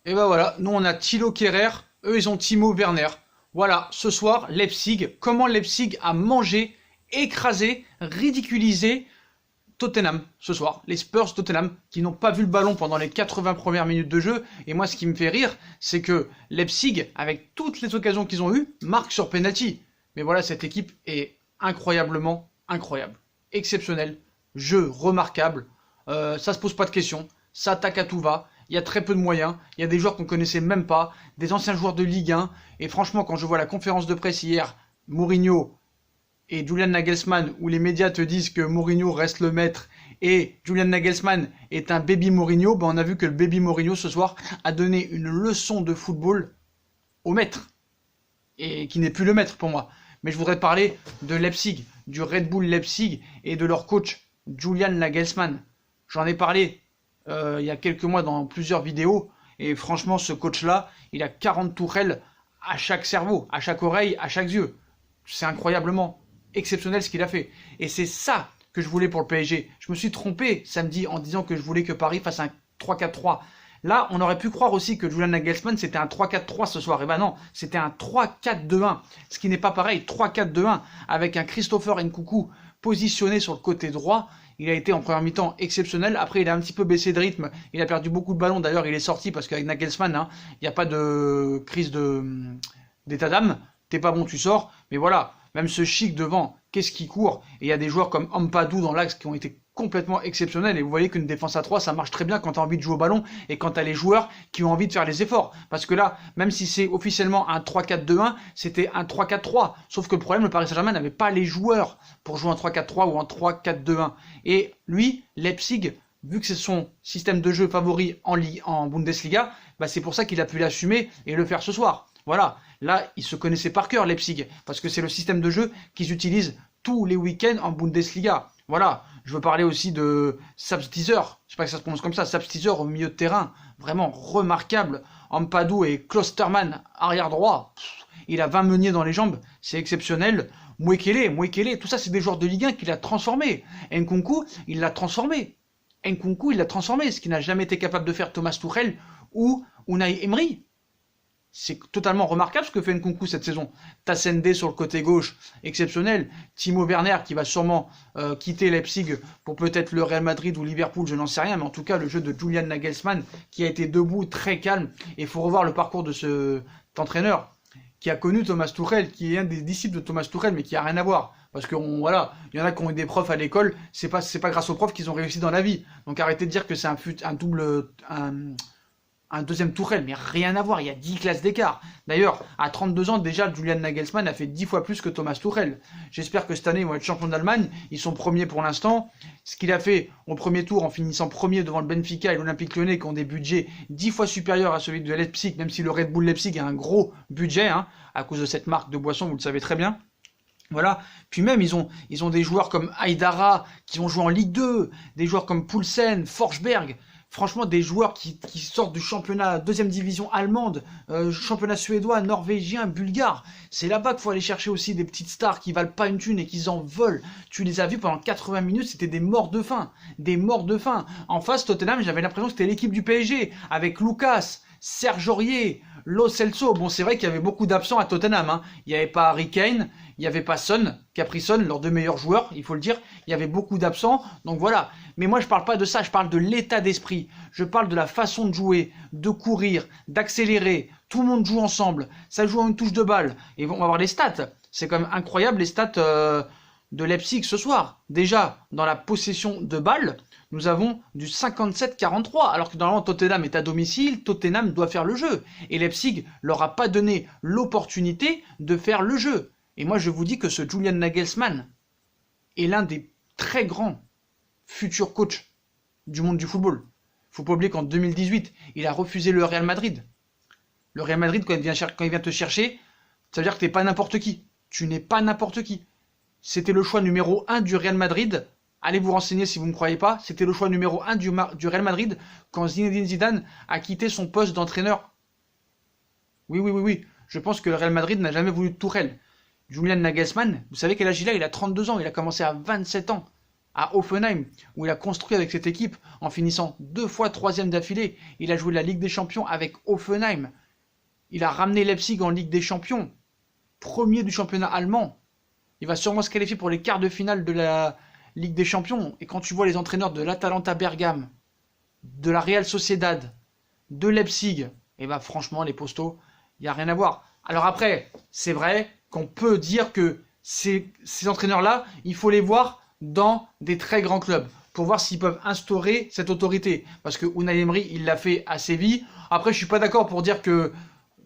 Et ben voilà, nous on a Thilo Kehrer, eux ils ont Timo Werner. Voilà, ce soir, Leipzig, comment Leipzig a mangé, écrasé, ridiculisé Tottenham ce soir. Les Spurs Tottenham qui n'ont pas vu le ballon pendant les 80 premières minutes de jeu. Et moi ce qui me fait rire, c'est que Leipzig, avec toutes les occasions qu'ils ont eues, marque sur penalty. Mais voilà, cette équipe est incroyablement incroyable. Exceptionnelle, jeu remarquable, ça se pose pas de questions, ça attaque à tout va, il y a très peu de moyens, il y a des joueurs qu'on connaissait même pas, des anciens joueurs de Ligue 1, et franchement quand je vois la conférence de presse hier, Mourinho et Julian Nagelsmann, où les médias te disent que Mourinho reste le maître et Julian Nagelsmann est un baby Mourinho, ben on a vu que le baby Mourinho ce soir a donné une leçon de football au maître, et qui n'est plus le maître pour moi. Mais je voudrais parler de Leipzig, du Red Bull Leipzig et de leur coach Julian Nagelsmann. J'en ai parlé il y a quelques mois dans plusieurs vidéos, et franchement ce coach-là, il a 40 tourelles à chaque cerveau, à chaque oreille, à chaque yeux. C'est incroyablement exceptionnel ce qu'il a fait. Et c'est ça que je voulais pour le PSG. Je me suis trompé samedi en disant que je voulais que Paris fasse un 3-4-3. Là, on aurait pu croire aussi que Julian Nagelsmann, c'était un 3-4-3 ce soir. Et ben non, c'était un 3-4-2-1. Ce qui n'est pas pareil, 3-4-2-1, avec un Christopher Nkunku positionné sur le côté droit. Il a été en première mi-temps exceptionnel. Après, il a un petit peu baissé de rythme. Il a perdu beaucoup de ballons. D'ailleurs, il est sorti parce qu'avec Nagelsmann, hein, il n'y a pas de crise d'état d'âme. T'es pas bon, tu sors. Mais voilà, même ce Chic devant, qu'est-ce qui court. Et il y a des joueurs comme Ampadu dans l'axe qui ont été complètement exceptionnels. Et vous voyez qu'une défense à 3, ça marche très bien quand tu as envie de jouer au ballon et quand tu as les joueurs qui ont envie de faire les efforts. Parce que là, même si c'est officiellement un 3-4-2-1, c'était un 3-4-3. Sauf que le problème, le Paris Saint-Germain n'avait pas les joueurs pour jouer en 3-4-3 ou en 3-4-2-1. Et lui, Leipzig, vu que c'est son système de jeu favori en Bundesliga, bah c'est pour ça qu'il a pu l'assumer et le faire ce soir. Voilà, là, ils se connaissaient par cœur, Leipzig, parce que c'est le système de jeu qu'ils utilisent tous les week-ends en Bundesliga. Voilà, je veux parler aussi de Sabstizer, je sais pas si ça se prononce comme ça, Sabstizer au milieu de terrain, vraiment remarquable. Ampadu et Klosterman, arrière droit, il a 20 meuniers dans les jambes, c'est exceptionnel. Mwekele, tout ça c'est des joueurs de Ligue 1 qu'il a transformés. Nkunku, il l'a transformé. Nkunku, il l'a transformé, ce qui n'a jamais été capable de faire Thomas Tuchel ou Unai Emery. C'est totalement remarquable ce que fait Nkunku cette saison. Tassende sur le côté gauche, exceptionnel. Timo Werner qui va sûrement quitter Leipzig pour peut-être le Real Madrid ou Liverpool, je n'en sais rien. Mais en tout cas, le jeu de Julian Nagelsmann qui a été debout, très calme. Et il faut revoir le parcours de cet entraîneur qui a connu Thomas Tuchel, qui est un des disciples de Thomas Tuchel, mais qui a rien à voir. Parce que voilà, il y en a qui ont eu des profs à l'école, c'est pas grâce aux profs qu'ils ont réussi dans la vie. Donc arrêtez de dire que c'est un deuxième Tourelle, mais rien à voir, il y a 10 classes d'écart. D'ailleurs, à 32 ans, déjà, Julian Nagelsmann a fait 10 fois plus que Thomas Tuchel. J'espère que cette année, ils vont être champions d'Allemagne. Ils sont premiers pour l'instant. Ce qu'il a fait au premier tour, en finissant premier devant le Benfica et l'Olympique Lyonnais, qui ont des budgets 10 fois supérieurs à celui de Leipzig, même si le Red Bull Leipzig a un gros budget, hein, à cause de cette marque de boisson, vous le savez très bien. Voilà. Puis même, ils ont des joueurs comme Aïdara, qui ont joué en Ligue 2, des joueurs comme Poulsen, Forsberg. Franchement, des joueurs qui sortent du championnat deuxième division allemande, championnat suédois, norvégien, bulgare. C'est là-bas qu'il faut aller chercher aussi des petites stars qui valent pas une thune et qui en veulent. Tu les as vus pendant 80 minutes, c'était des morts de faim. Des morts de faim. En face, Tottenham, j'avais l'impression que c'était l'équipe du PSG, avec Lucas, Serge Aurier, Lo Celso. Bon, c'est vrai qu'il y avait beaucoup d'absents à Tottenham, hein. Il n'y avait pas Harry Kane, il n'y avait pas Son, Capri-Son, leurs deux meilleurs joueurs, il faut le dire. Il y avait beaucoup d'absents, donc voilà. Mais moi, je parle pas de ça, je parle de l'état d'esprit. Je parle de la façon de jouer, de courir, d'accélérer. Tout le monde joue ensemble. Ça joue à une touche de balle. Et on va voir les stats. C'est quand même incroyable les stats de Leipzig ce soir. Déjà, dans la possession de balle, nous avons du 57-43. Alors que normalement, Tottenham est à domicile, Tottenham doit faire le jeu. Et Leipzig leur a pas donné l'opportunité de faire le jeu. Et moi, je vous dis que ce Julian Nagelsmann est l'un des très grands futur coach du monde du football. Faut pas oublier qu'en 2018, il a refusé le Real Madrid. Le Real Madrid, quand il vient te chercher, ça veut dire que t'es pas n'importe qui. Tu n'es pas n'importe qui. C'était le choix numéro 1 du Real Madrid. Allez vous renseigner si vous ne me croyez pas. C'était le choix numéro 1 du Real Madrid quand Zinedine Zidane a quitté son poste d'entraîneur. Oui. Je pense que le Real Madrid n'a jamais voulu de Tourelle. Julian Nagelsmann, vous savez quel âge il a? Il a 32 ans. Il a commencé à 27 ans. à Hoffenheim, où il a construit avec cette équipe en finissant 2 fois 3e d'affilée. Il a joué la Ligue des Champions avec Hoffenheim. Il a ramené Leipzig en Ligue des Champions, premier du championnat allemand. Il va sûrement se qualifier pour les quarts de finale de la Ligue des Champions. Et quand tu vois les entraîneurs de l'Atalanta Bergame, de la Real Sociedad, de Leipzig, et bah franchement les postos, il n'y a rien à voir. Alors après, c'est vrai qu'on peut dire que ces entraîneurs-là, il faut les voir dans des très grands clubs pour voir s'ils peuvent instaurer cette autorité. Parce que Unai Emery, il l'a fait à Séville. Après, je suis pas d'accord pour dire que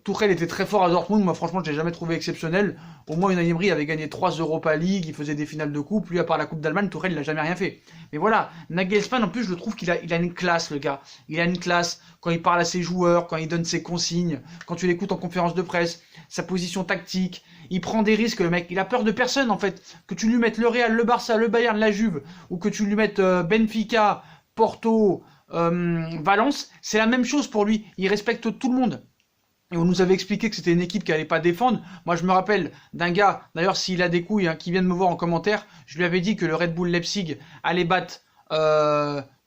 Tuchel était très fort à Dortmund. Moi, franchement, je l'ai jamais trouvé exceptionnel. Au moins, Unai Emery avait gagné 3 Europa League, il faisait des finales de coupe. Lui, à part la Coupe d'Allemagne, Tuchel, il n'a jamais rien fait. Mais voilà, Nagelsmann, en plus, je le trouve qu'il a une classe, le gars. Il a une classe quand il parle à ses joueurs, quand il donne ses consignes, quand tu l'écoutes en conférence de presse, sa position tactique. Il prend des risques, le mec. Il a peur de personne, en fait. Que tu lui mettes le Real, le Barça, le Bayern, la Juve, ou que tu lui mettes Benfica, Porto, Valence, c'est la même chose pour lui. Il respecte tout le monde. Et on nous avait expliqué que c'était une équipe qui allait pas défendre. Moi, je me rappelle d'un gars, d'ailleurs, s'il a des couilles, qui vient de me voir en commentaire, je lui avais dit que le Red Bull Leipzig allait battre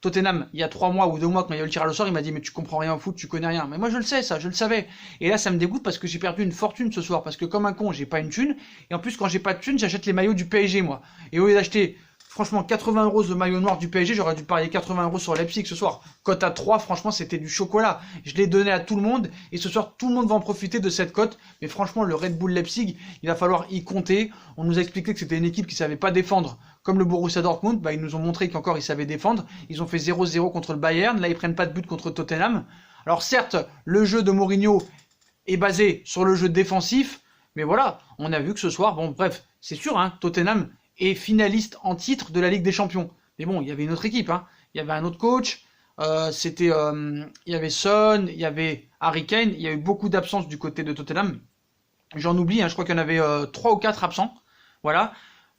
Tottenham il y a 3 mois ou 2 mois quand il y a eu le tirage au sort. Il m'a dit, mais tu comprends rien au foot, tu connais rien. Mais moi, je le sais, ça, je le savais. Et là, ça me dégoûte parce que j'ai perdu une fortune ce soir. Parce que comme un con, j'ai pas une thune. Et en plus, quand j'ai pas de thune, j'achète les maillots du PSG, moi. Et au lieu d'acheter franchement 80 € de maillot noir du PSG, j'aurais dû parier 80 € sur Leipzig ce soir. Cote à 3, franchement, c'était du chocolat. Je l'ai donné à tout le monde et ce soir, tout le monde va en profiter de cette cote. Mais franchement, le Red Bull Leipzig, il va falloir y compter. On nous a expliqué que c'était une équipe qui savait pas défendre comme le Borussia Dortmund. Bah, ils nous ont montré qu'encore ils savaient défendre. Ils ont fait 0-0 contre le Bayern. Là, ils prennent pas de but contre Tottenham. Alors certes, le jeu de Mourinho est basé sur le jeu défensif. Mais voilà, on a vu que ce soir, bon bref, c'est sûr, hein, Tottenham est finaliste en titre de la Ligue des Champions. Mais bon, il y avait une autre équipe, hein. Il y avait un autre coach, il y avait Son, il y avait Harry Kane, il y a eu beaucoup d'absences du côté de Tottenham. J'en oublie, hein, je crois qu'il y en avait 3 ou 4 absents. Voilà.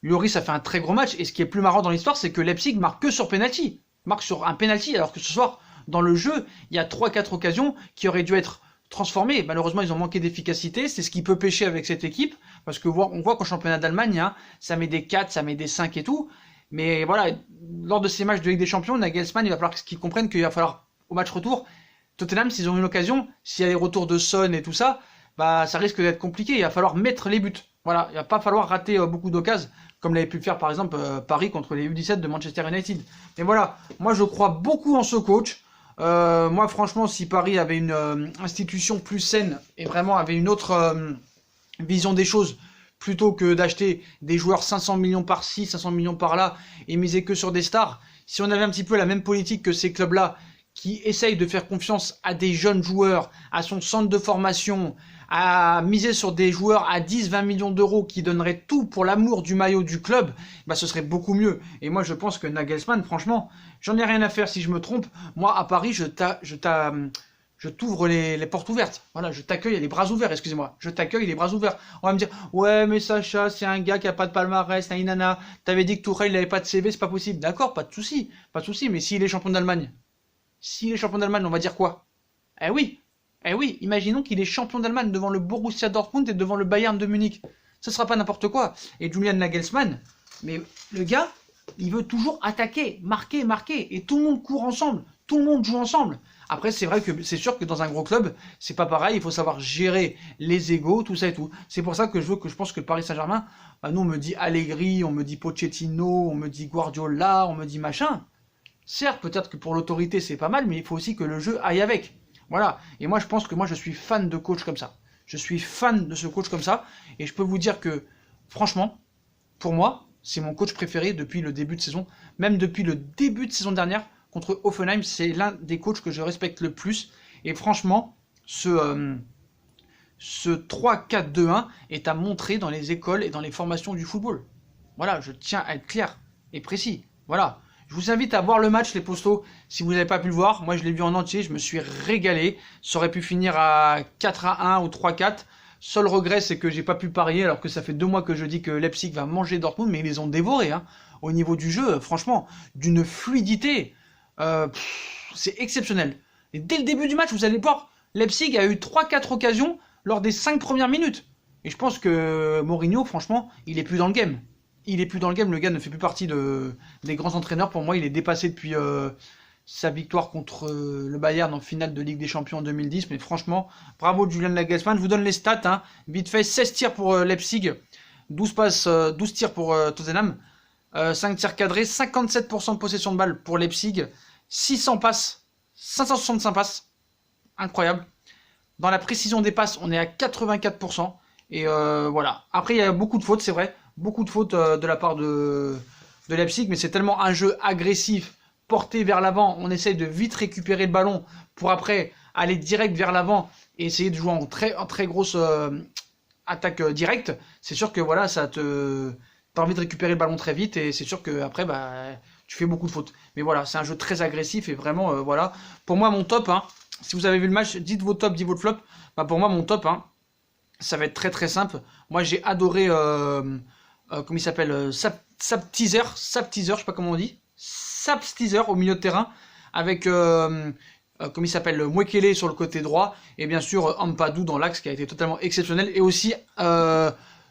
Lloris a fait un très gros match, et ce qui est plus marrant dans l'histoire, c'est que Leipzig marque que sur penalty. Marque sur un penalty, alors que ce soir, dans le jeu, il y a 3-4 occasions qui auraient dû être transformés. Malheureusement, ils ont manqué d'efficacité. C'est ce qui peut pêcher avec cette équipe. Parce que on voit qu'en championnat d'Allemagne, hein, ça met des 4, ça met des 5 et tout. Mais voilà, lors de ces matchs de Ligue des Champions, Nagelsmann, il va falloir qu'ils comprennent qu'il va falloir, au match retour, Tottenham, s'ils ont une occasion, s'il y a les retours de Son et tout ça, bah, ça risque d'être compliqué. Il va falloir mettre les buts. Voilà, il va pas falloir rater beaucoup d'occasions, comme l'avait pu le faire par exemple Paris contre les U17 de Manchester United. Mais voilà, moi je crois beaucoup en ce coach. Moi, franchement, si Paris avait une institution plus saine et vraiment avait une autre vision des choses, plutôt que d'acheter des joueurs 500 millions par-ci, 500 millions par-là, et miser que sur des stars, si on avait un petit peu la même politique que ces clubs-là, qui essayent de faire confiance à des jeunes joueurs, à son centre de formation, à miser sur des joueurs à 10-20 millions d'euros qui donneraient tout pour l'amour du maillot du club, bah ce serait beaucoup mieux. Et moi je pense que Nagelsmann, franchement, j'en ai rien à faire si je me trompe. Moi à Paris, je t'ouvre les portes ouvertes. Voilà, je t'accueille les bras ouverts, excusez-moi. Je t'accueille les bras ouverts. On va me dire, ouais mais Sacha, c'est un gars qui a pas de palmarès, naïnana. T'avais dit que Tourelle il avait pas de CV, c'est pas possible. D'accord, pas de souci, mais s'il est champion d'Allemagne, on va dire quoi? Eh oui, imaginons qu'il est champion d'Allemagne devant le Borussia Dortmund et devant le Bayern de Munich. Ce sera pas n'importe quoi. Et Julian Nagelsmann, mais le gars, il veut toujours attaquer, marquer, et tout le monde court ensemble, tout le monde joue ensemble. Après, c'est vrai que c'est sûr que dans un gros club, c'est pas pareil, il faut savoir gérer les égos, tout ça et tout. C'est pour ça que je pense que le Paris Saint-Germain, bah nous on me dit Allegri, on me dit Pochettino, on me dit Guardiola, on me dit machin. Certes, peut-être que pour l'autorité c'est pas mal, mais il faut aussi que le jeu aille avec. Voilà. Et moi, je pense que moi, je suis fan de coach comme ça. Je suis fan de ce coach comme ça. Et je peux vous dire que, franchement, pour moi, c'est mon coach préféré depuis le début de saison. Même depuis le début de saison dernière, contre Hoffenheim, c'est l'un des coachs que je respecte le plus. Et franchement, ce 3-4-2-1 est à montrer dans les écoles et dans les formations du football. Voilà, je tiens à être clair et précis. Voilà. Je vous invite à voir le match, les postos, si vous n'avez pas pu le voir. Moi, je l'ai vu en entier, je me suis régalé. Ça aurait pu finir à 4-1 ou 3-4. Seul regret, c'est que j'ai pas pu parier, alors que ça fait 2 mois que je dis que Leipzig va manger Dortmund, mais ils les ont dévorés. Hein. Au niveau du jeu, franchement, d'une fluidité, c'est exceptionnel. Et dès le début du match, vous allez voir, Leipzig a eu 3-4 occasions lors des 5 premières minutes. Et je pense que Mourinho, franchement, il est plus dans le game. il est plus dans le game, le gars ne fait plus partie des grands entraîneurs. Pour moi, il est dépassé depuis sa victoire contre le Bayern en finale de Ligue des Champions en 2010. Mais franchement, bravo Julian Nagelsmann. Je vous donne les stats, hein. Vite fait, 16 tirs pour Leipzig, 12 passes, 12 tirs pour Tottenham, 5 tirs cadrés, 57% de possession de balle pour Leipzig, 600 passes, 565 passes. Incroyable. Dans la précision des passes, on est à 84%. Et voilà. Après, il y a beaucoup de fautes, c'est vrai. Beaucoup de fautes de la part de Leipzig, mais c'est tellement un jeu agressif, porté vers l'avant. On essaye de vite récupérer le ballon pour après aller direct vers l'avant et essayer de jouer en très grosse attaque directe. C'est sûr que voilà, t'as envie de récupérer le ballon très vite et c'est sûr que après tu fais beaucoup de fautes. Mais voilà, c'est un jeu très agressif et vraiment voilà. Pour moi, mon top, hein, si vous avez vu le match, dites vos tops, dites vos flops. Pour moi, mon top, hein, ça va être très simple. Moi, j'ai adoré, comment il s'appelle, Sapteaser, je sais pas comment on dit, Sapteaser au milieu de terrain, avec, comment il s'appelle, Mwekele sur le côté droit, et bien sûr Ampadu dans l'axe qui a été totalement exceptionnel, et aussi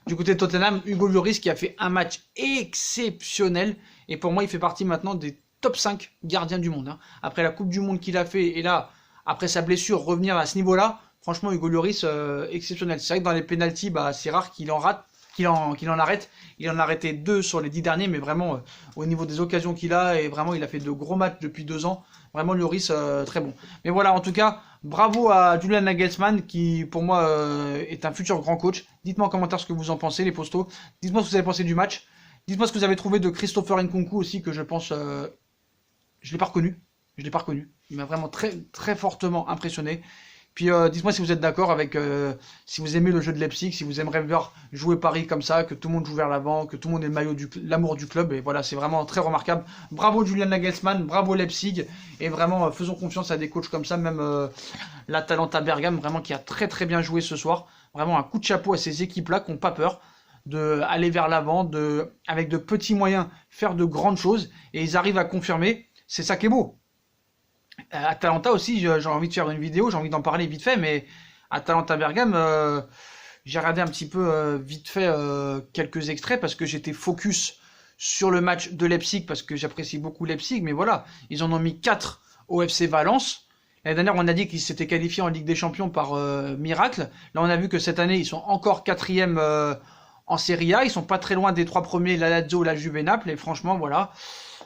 du côté de Tottenham, Hugo Lloris qui a fait un match exceptionnel, et pour moi il fait partie maintenant des top 5 gardiens du monde. Hein. Après la Coupe du Monde qu'il a fait, et là, après sa blessure, revenir à ce niveau-là, franchement, Hugo Lloris, exceptionnel. C'est vrai que dans les pénaltys, c'est rare qu'il en rate, qu'il en arrête. Il en a arrêté 2 sur les 10 derniers, mais vraiment, au niveau des occasions qu'il a, et vraiment, il a fait de gros matchs depuis 2 ans. Vraiment, Lloris, très bon. Mais voilà, en tout cas, bravo à Julian Nagelsmann, qui, pour moi, est un futur grand coach. Dites-moi en commentaire ce que vous en pensez, les postos. Dites-moi ce que vous avez pensé du match. Dites-moi ce que vous avez trouvé de Christopher Nkunku aussi, que je pense... je l'ai pas reconnu. Il m'a vraiment très fortement impressionné. Puis dites-moi si vous êtes d'accord avec, si vous aimez le jeu de Leipzig, si vous aimeriez voir jouer Paris comme ça, que tout le monde joue vers l'avant, que tout le monde ait le maillot l'amour du club. Et voilà, c'est vraiment très remarquable. Bravo Julian Nagelsmann, bravo Leipzig. Et vraiment, faisons confiance à des coachs comme ça, même l'Atalanta Bergame, vraiment qui a très bien joué ce soir. Vraiment un coup de chapeau à ces équipes-là qui n'ont pas peur d'aller vers l'avant, avec de petits moyens, faire de grandes choses. Et ils arrivent à confirmer. C'est ça qui est beau. Atalanta aussi, j'ai envie de faire une vidéo, j'ai envie d'en parler vite fait, mais Atalanta Bergame, j'ai regardé un petit peu vite fait quelques extraits parce que j'étais focus sur le match de Leipzig parce que j'apprécie beaucoup Leipzig, mais voilà, ils en ont mis 4 au FC Valence. L'année dernière, on a dit qu'ils s'étaient qualifiés en Ligue des Champions par miracle. Là, on a vu que cette année, ils sont encore 4e en Serie A, ils sont pas très loin des 3 premiers, la Lazio, la Juve, Naples, et franchement, voilà.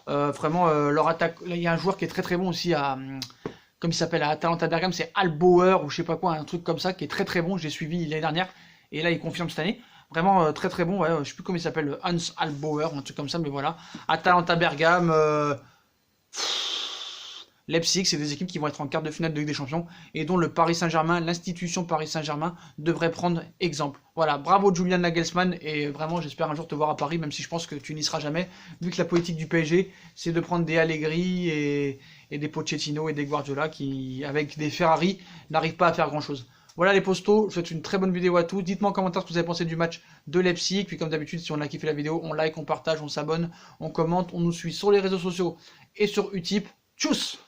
Vraiment leur attaque, là il y a un joueur qui est très bon aussi comme il s'appelle à Atalanta Bergame, c'est Albauer ou je sais pas quoi, un truc comme ça qui est très bon, j'ai suivi l'année dernière et là il confirme cette année, vraiment très bon, ouais, je sais plus comment il s'appelle, Hans Albauer ou un truc comme ça, mais voilà, Atalanta Bergame, Leipzig, c'est des équipes qui vont être en quart de finale de Ligue des Champions et dont le Paris Saint-Germain, l'institution Paris Saint-Germain devrait prendre exemple. Voilà, bravo Julian Nagelsmann et vraiment j'espère un jour te voir à Paris, même si je pense que tu n'y seras jamais, vu que la politique du PSG c'est de prendre des Allegri et des Pochettino et des Guardiola qui, avec des Ferrari, n'arrivent pas à faire grand chose. Voilà les postos, je vous souhaite une très bonne vidéo à tous. Dites-moi en commentaire ce que vous avez pensé du match de Leipzig. Puis comme d'habitude, si on a kiffé la vidéo, on like, on partage, on s'abonne, on commente, on nous suit sur les réseaux sociaux et sur Utip. Tchuss!